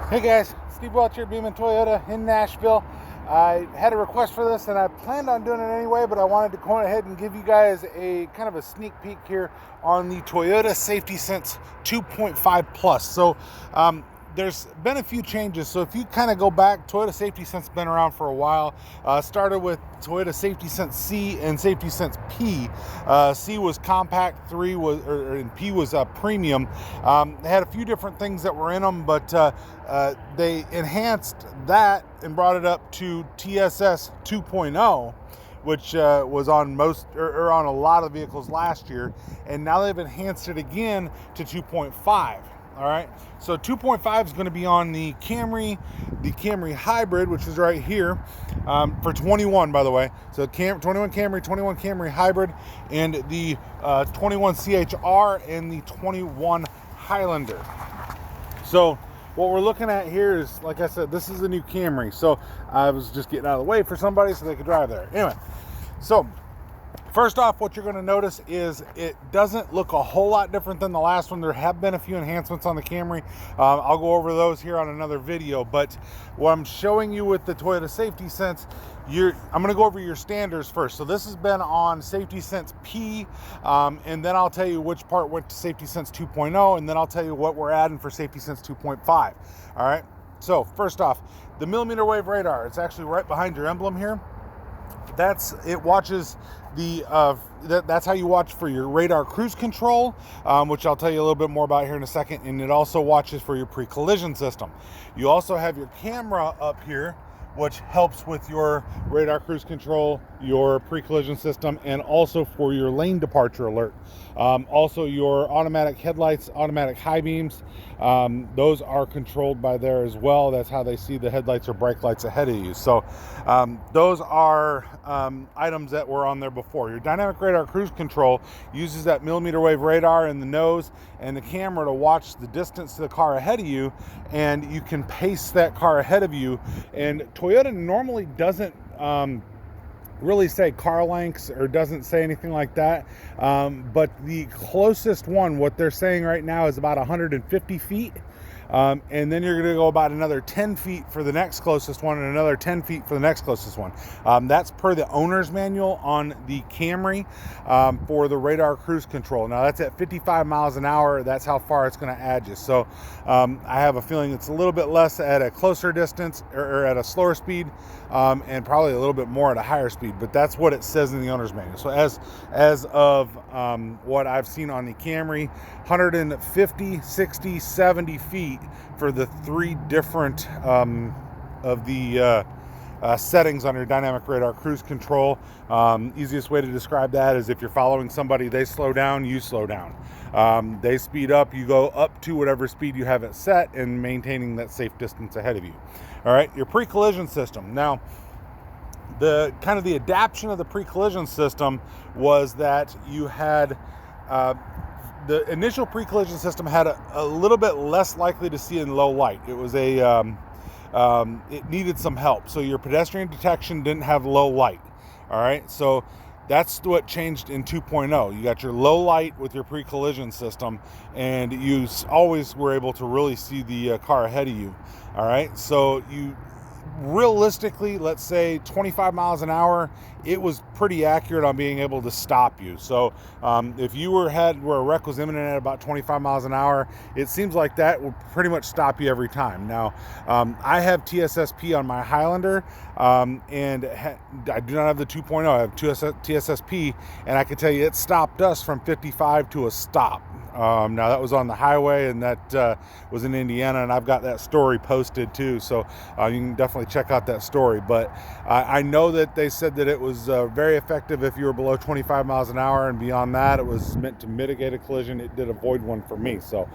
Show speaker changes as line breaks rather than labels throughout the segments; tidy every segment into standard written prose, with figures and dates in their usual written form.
Hey guys, Steve Welch here, Beeman Toyota in Nashville. I had a request for this and I planned on doing it anyway, but I wanted to go ahead and give you guys a kind of a sneak peek here on the Toyota Safety Sense 2.5 Plus. So there's been a few changes. So if you kind of go back, Toyota Safety Sense has been around for a while. Started with Toyota Safety Sense C and Safety Sense P. C was compact, and P was premium. They had a few different things that were in them, but they enhanced that and brought it up to TSS 2.0, which was on most or on a lot of vehicles last year, and now they've enhanced it again to 2.5. All right, so 2.5 is going to be on the Camry Hybrid, which is right here, for 21, by the way. So 21 Camry Hybrid, and the 21 CHR and the 21 Highlander. So what we're looking at here is, like I said, this is a new Camry. So I was just getting out of the way for somebody so they could drive there. Anyway, so first off, what you're going to notice is it doesn't look a whole lot different than the last one. There have been a few enhancements on the Camry. I'll go over those here on another video, but what I'm showing you with the Toyota Safety Sense, I'm going to go over your standards first. So this has been on Safety Sense P, and then I'll tell you which part went to Safety Sense 2.0, and then I'll tell you what we're adding for Safety Sense 2.5. All right, so first off, the millimeter wave radar. It's actually right behind your emblem here. It watches that's how you watch for your radar cruise control, which I'll tell you a little bit more about here in a second. And it also watches for your pre-collision system. You also have your camera up here, which helps with your radar cruise control, your pre-collision system, and also for your lane departure alert. Also your automatic headlights, automatic high beams, those are controlled by there as well. That's how they see the headlights or brake lights ahead of you. So those are items that were on there before. Your dynamic radar cruise control uses that millimeter wave radar in the nose and the camera to watch the distance to the car ahead of you, and you can pace that car ahead of you. And Toyota normally doesn't really say car lengths or doesn't say anything like that, but the closest one, what they're saying right now, is about 150 feet. And then you're going to go about another 10 feet for the next closest one, and another 10 feet for the next closest one. That's per the owner's manual on the Camry for the radar cruise control. Now that's at 55 miles an hour. That's how far it's going to add you. So I have a feeling it's a little bit less at a closer distance or at a slower speed, and probably a little bit more at a higher speed. But that's what it says in the owner's manual. So as of what I've seen on the Camry, 150, 60, 70 feet for the three different of the settings on your dynamic radar cruise control. Easiest way to describe that is if you're following somebody, they slow down, you slow down. They speed up, you go up to whatever speed you have it set, and maintaining that safe distance ahead of you. All right, your pre-collision system. Now, the adaptation of the pre-collision system was that you had the initial pre-collision system had a little bit less likely to see in low light. It was it needed some help. So your pedestrian detection didn't have low light. All right, so that's what changed in 2.0. You got your low light with your pre-collision system, and you always were able to really see the car ahead of you. All right, so you realistically, let's say 25 miles an hour, it was pretty accurate on being able to stop you. So if you where a wreck was imminent at about 25 miles an hour, it seems like that would pretty much stop you every time. Now, I have TSSP on my Highlander, and I do not have the 2.0. I have TSSP, and I can tell you it stopped us from 55 to a stop. Now that was on the highway, and that was in Indiana, and I've got that story posted too, so you can definitely check out that story. But I know that they said that it was very effective if you were below 25 miles an hour, and beyond that it was meant to mitigate a collision. It did avoid one for me. So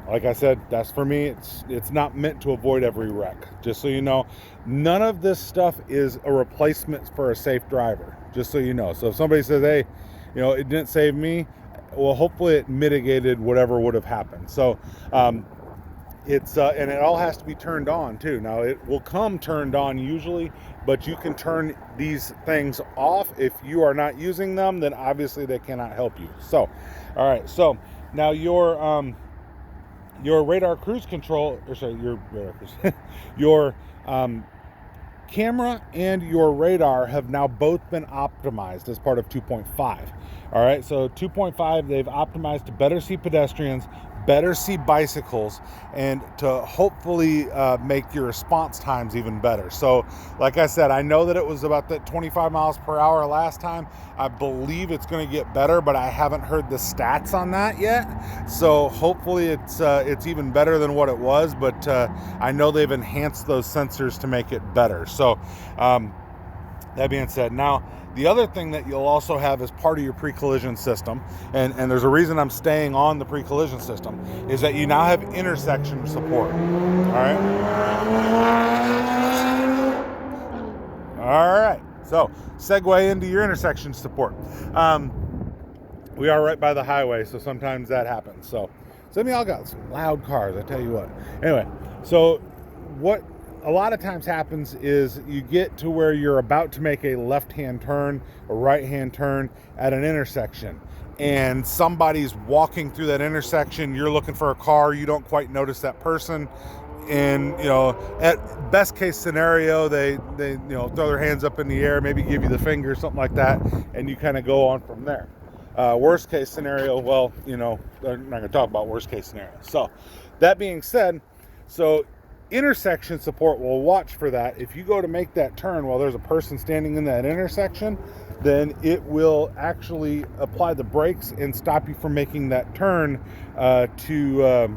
like I said, that's for me. It's not meant to avoid every wreck, just so you know. None of this stuff is a replacement for a safe driver, just so you know. So if somebody says, hey, it didn't save me, well, hopefully it mitigated whatever would have happened. So it's and it all has to be turned on too. Now it will come turned on usually, but you can turn these things off. If you are not using them, then obviously they cannot help you. So all right, so now your your radar cruise control, or sorry, your radar cruise, your camera and your radar have now both been optimized as part of 2.5. All right, so 2.5, they've optimized to better see pedestrians, better see bicycles, and to hopefully make your response times even better. So like I said, I know that it was about that 25 miles per hour last time. I believe it's going to get better, but I haven't heard the stats on that yet. So hopefully it's even better than what it was, but I know they've enhanced those sensors to make it better. So that being said, now the other thing that you'll also have as part of your pre-collision system, and there's a reason I'm staying on the pre-collision system, is that you now have intersection support. All right. So segue into your intersection support. We are right by the highway, so sometimes that happens. So some of y'all got some loud cars, I tell you what. Anyway, so what a lot of times happens is you get to where you're about to make a left-hand turn or right-hand turn at an intersection, and somebody's walking through that intersection. You're looking for a car, you don't quite notice that person, and at best case scenario, they throw their hands up in the air, maybe give you the finger, something like that, and you kind of go on from there. Worst case scenario, well, they're not going to talk about worst case scenario. So that being said, so intersection support will watch for that. If you go to make that turn while there's a person standing in that intersection, then it will actually apply the brakes and stop you from making that turn to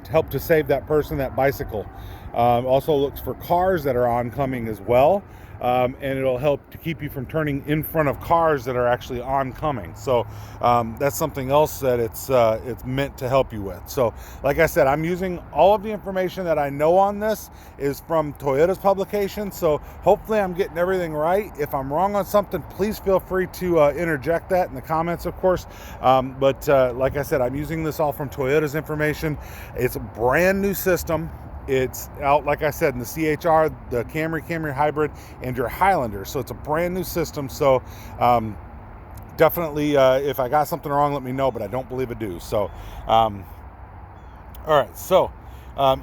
help to save that person, that bicycle. Also looks for cars that are oncoming as well. And it'll help to keep you from turning in front of cars that are actually oncoming. So that's something else that it's meant to help you with. So like I said, I'm using all of the information that I know on this is from Toyota's publication. So hopefully I'm getting everything right. If I'm wrong on something, please feel free to interject that in the comments, of course. But like I said, I'm using this all from Toyota's information. It's a brand new system. It's out, like I said, in the CHR, the Camry Hybrid, and your Highlander. So it's a brand new system. So definitely, if I got something wrong, let me know, but I don't believe I do. So, all right. So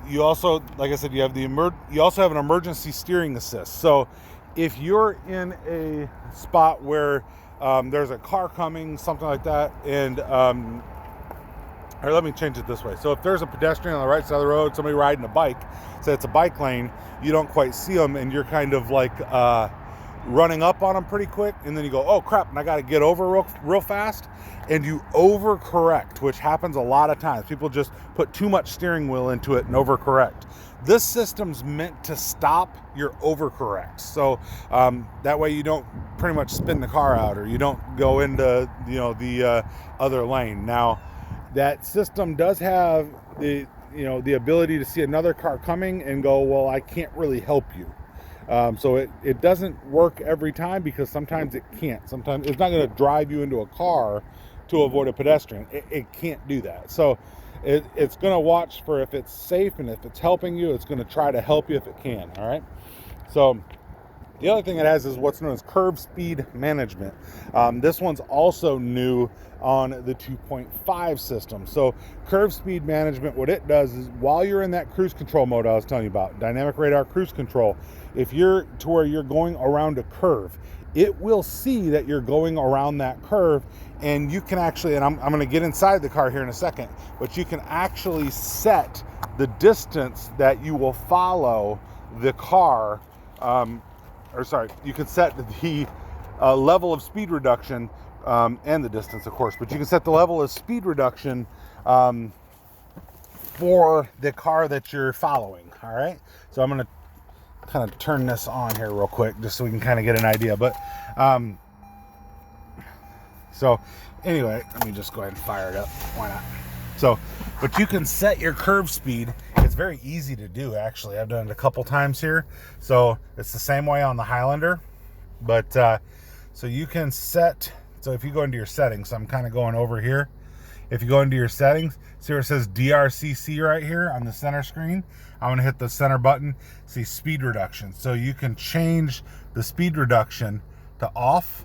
you also, like I said, you also have an emergency steering assist. So if you're in a spot where there's a car coming, something like that, and or let me change it this way. So if there's a pedestrian on the right side of the road, somebody riding a bike, say it's a bike lane, you don't quite see them, and you're kind of like running up on them pretty quick, and then you go, oh crap, and I got to get over real fast, and you overcorrect, which happens a lot of times. People just put too much steering wheel into it and overcorrect. This system's meant to stop your overcorrect. So that way you don't pretty much spin the car out, or you don't go into the other lane. Now, that system does have the ability to see another car coming and go, well, I can't really help you. So it doesn't work every time, because sometimes it can't. Sometimes it's not going to drive you into a car to avoid a pedestrian. It can't do that. So it's going to watch for if it's safe, and if it's helping you, it's going to try to help you if it can. All right. So the other thing it has is what's known as curve speed management. This one's also new on the 2.5 system. So curve speed management, what it does is while you're in that cruise control mode I was telling you about, dynamic radar cruise control, if you're to where you're going around a curve, it will see that you're going around that curve, and you can actually, and I'm going to get inside the car here in a second, but you can actually set the distance that you will follow the car, you can set the level of speed reduction and the distance, of course, but you can set the level of speed reduction for the car that you're following. All right. So I'm going to kind of turn this on here real quick just so we can kind of get an idea. But so anyway, let me just go ahead and fire it up. Why not? So, but you can set your curve speed. It's very easy to do, actually. I've done it a couple times here. So it's the same way on the Highlander, but so you can set. So if you go into your settings, so I'm kind of going over here. If you go into your settings, see where it says DRCC right here on the center screen? I'm going to hit the center button, see speed reduction. So you can change the speed reduction to off,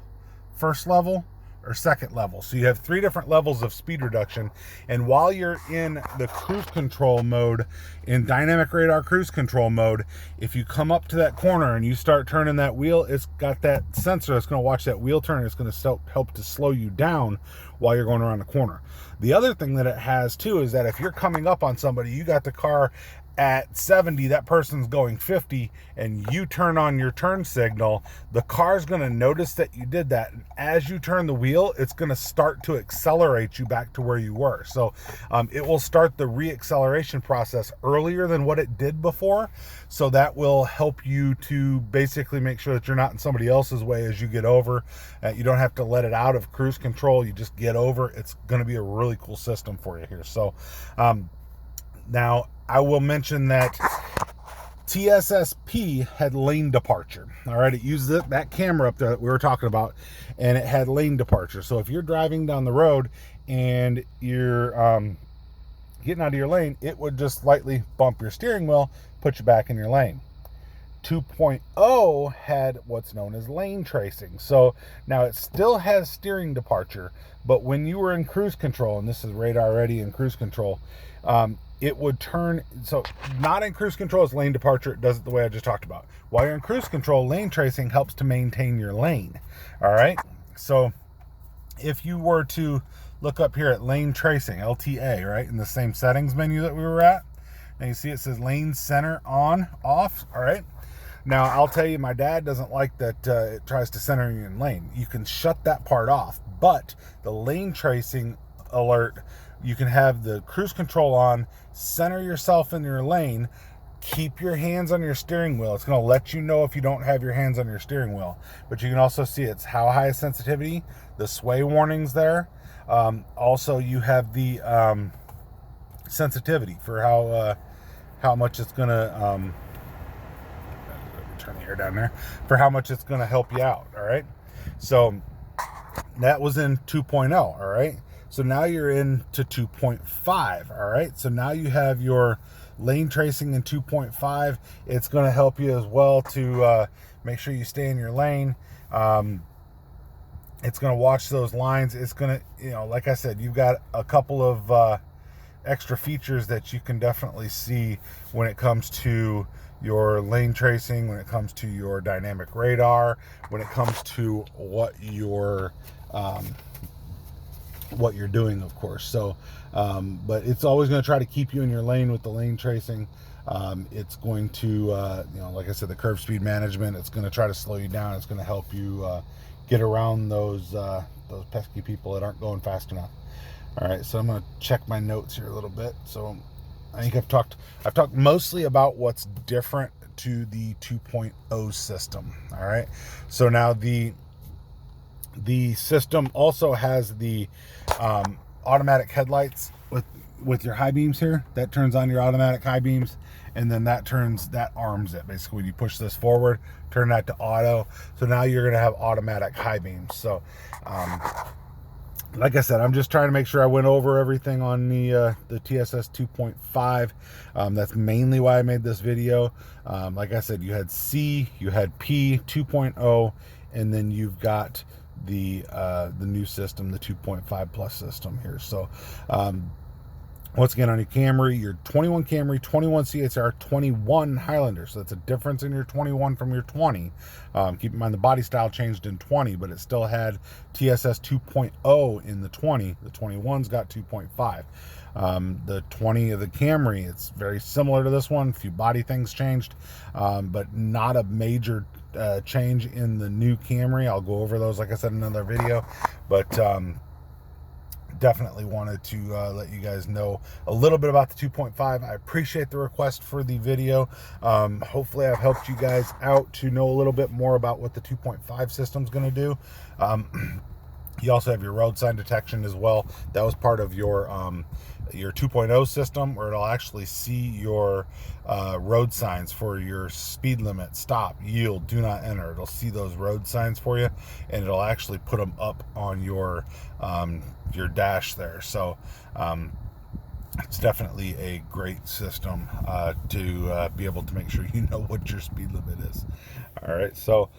first level, or second level. So you have 3 different levels of speed reduction. And while you're in the cruise control mode, in dynamic radar cruise control mode, if you come up to that corner and you start turning that wheel, it's got that sensor that's going to watch that wheel turn. It's going to help to slow you down while you're going around the corner. The other thing that it has too is that if you're coming up on somebody, you got the car at 70, that person's going 50, and you turn on your turn signal, the car's going to notice that you did that. And as you turn the wheel, it's going to start to accelerate you back to where you were. So it will start the re-acceleration process earlier than what it did before. So that will help you to basically make sure that you're not in somebody else's way as you get over. You don't have to let it out of cruise control. You just get over. It's going to be a really cool system for you here. So now I will mention that TSSP had lane departure. All right, it used that camera up there that we were talking about, and it had lane departure. So if you're driving down the road and you're getting out of your lane, it would just lightly bump your steering wheel, put you back in your lane. 2.0 had what's known as lane tracing. So now it still has steering departure, but when you were in cruise control, and this is radar ready in cruise control, it would turn. So not in cruise control is lane departure. It does it the way I just talked about. While you're in cruise control, lane tracing helps to maintain your lane. All right. So if you were to look up here at lane tracing, LTA, right, in the same settings menu that we were at, and you see it says lane center on, off. All right. Now, I'll tell you, my dad doesn't like that it tries to center you in lane. You can shut that part off, but the lane tracing alert, you can have the cruise control on, center yourself in your lane, keep your hands on your steering wheel. It's going to let you know if you don't have your hands on your steering wheel. But you can also see it's how high sensitivity, the sway warnings there. Also, you have the sensitivity for how much it's going to... turn the air down there, for how much it's going to help you out. All right, so that was in 2.0. all right, so now you're into 2.5. all right, so now you have your lane tracing in 2.5. It's going to help you as well to make sure you stay in your lane. It's going to watch those lines. It's going to, like I said, you've got a couple of extra features that you can definitely see when it comes to your lane tracing, when it comes to your dynamic radar, when it comes to what you're doing, of course. So, but it's always going to try to keep you in your lane with the lane tracing. It's going to, like I said, the curve speed management, it's going to try to slow you down. It's going to help you get around those pesky people that aren't going fast enough. All right, so I'm going to check my notes here a little bit. So I think I've talked mostly about what's different to the 2.0 system. All right, so now the system also has the automatic headlights with your high beams here. That turns on your automatic high beams, and then that arms it. Basically, when you push this forward, turn that to auto. So now you're going to have automatic high beams. So like I said, I'm just trying to make sure I went over everything on the TSS 2.5. That's mainly why I made this video. Like I said, you had C, you had P 2.0, and then you've got the new system, the 2.5 plus system here. So once again, on your Camry, your 21 Camry, 21 CHR, 21 Highlander. So that's a difference in your 21 from your 20. Keep in mind the body style changed in 20, but it still had TSS 2.0 in the 20. The 21's got 2.5. The 20 of the Camry, it's very similar to this one. A few body things changed, but not a major change in the new Camry. I'll go over those, like I said, in another video. But definitely wanted to let you guys know a little bit about the 2.5. I appreciate the request for the video. Hopefully I've helped you guys out to know a little bit more about what the 2.5 system is going to do. You also have your road sign detection as well. That was part of your 2.0 system, where it'll actually see your road signs for your speed limit, stop, yield, do not enter. It'll see those road signs for you, and it'll actually put them up on your dash there. So it's definitely a great system to be able to make sure you know what your speed limit is. All right, so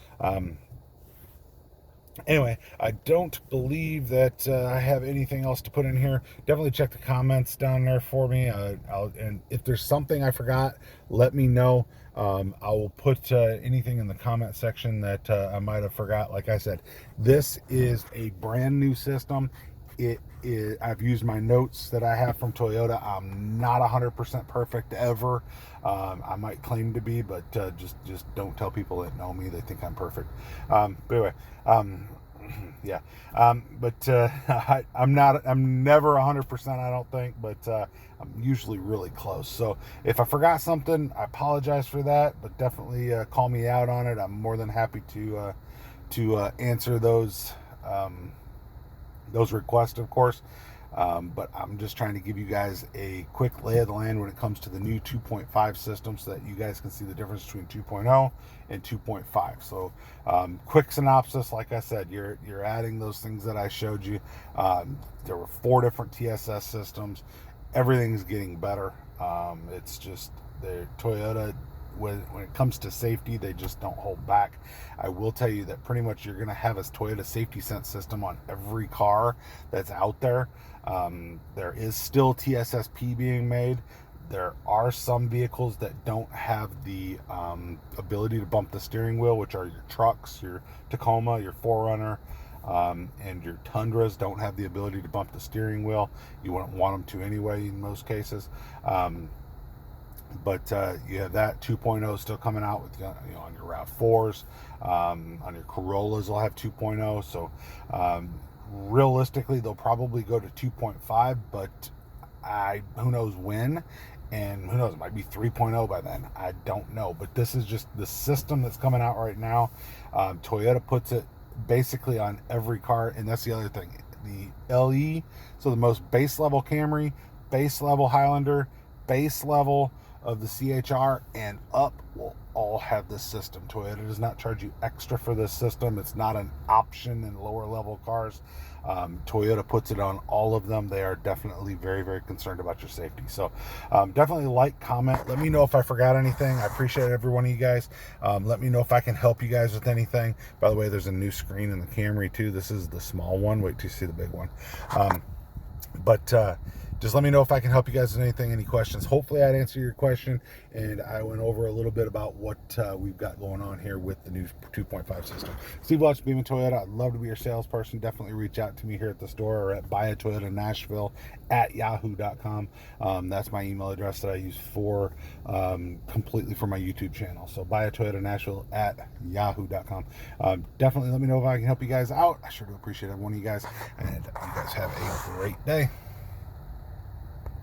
Anyway, I don't believe that I have anything else to put in here. Definitely check the comments down there for me. And if there's something I forgot, let me know. I will put anything in the comment section that I might have forgot. Like I said, this is a brand new system. It is, I've used my notes that I have from Toyota. I'm not 100% perfect ever. I might claim to be, but just don't tell people that know me. They think I'm perfect. But anyway, yeah. But I'm not. I'm never 100%. I don't think, but I'm usually really close. So if I forgot something, I apologize for that. But definitely call me out on it. I'm more than happy to answer those requests, of course. But I'm just trying to give you guys a quick lay of the land when it comes to the new 2.5 system so that you guys can see the difference between 2.0 and 2.5. So quick synopsis, like I said, you're adding those things that I showed you. There were 4 different TSS systems. Everything's getting better. It's just the Toyota, when it comes to safety, they just don't hold back. I will tell you that pretty much you're going to have a Toyota safety sense system on every car that's out there. There is still TSSP being made. There are some vehicles that don't have the ability to bump the steering wheel, which are your trucks, your Tacoma, your 4Runner, and your Tundras don't have the ability to bump the steering wheel. You wouldn't want them to anyway in most cases. But you have that 2.0 still coming out with, on your RAV4s, on your Corollas they'll have 2.0. So realistically they'll probably go to 2.5, but who knows when, and who knows, it might be 3.0 by then. I don't know, but this is just the system that's coming out right now. Toyota puts it basically on every car, and that's the other thing. The LE, so the most base level Camry, base level Highlander, base level of the CHR and up will all have this system. Toyota does not charge you extra for this system. It's not an option in lower level cars. Toyota puts it on all of them. They are definitely very, very concerned about your safety. So definitely like, comment. Let me know if I forgot anything. I appreciate every one of you guys. Let me know if I can help you guys with anything. By the way, there's a new screen in the Camry too. This is the small one. Wait till you see the big one. But just let me know if I can help you guys with anything, any questions. Hopefully I'd answer your question, and I went over a little bit about what we've got going on here with the new 2.5 system. Steve Welch, Beeman Toyota. I'd love to be your salesperson. Definitely reach out to me here at the store or at Buy a Toyota Nashville at yahoo.com. That's my email address that I use for completely for my YouTube channel. So Buy a Toyota Nashville at yahoo.com. Definitely let me know if I can help you guys out. I sure do appreciate every one of you guys, and you guys have a great day.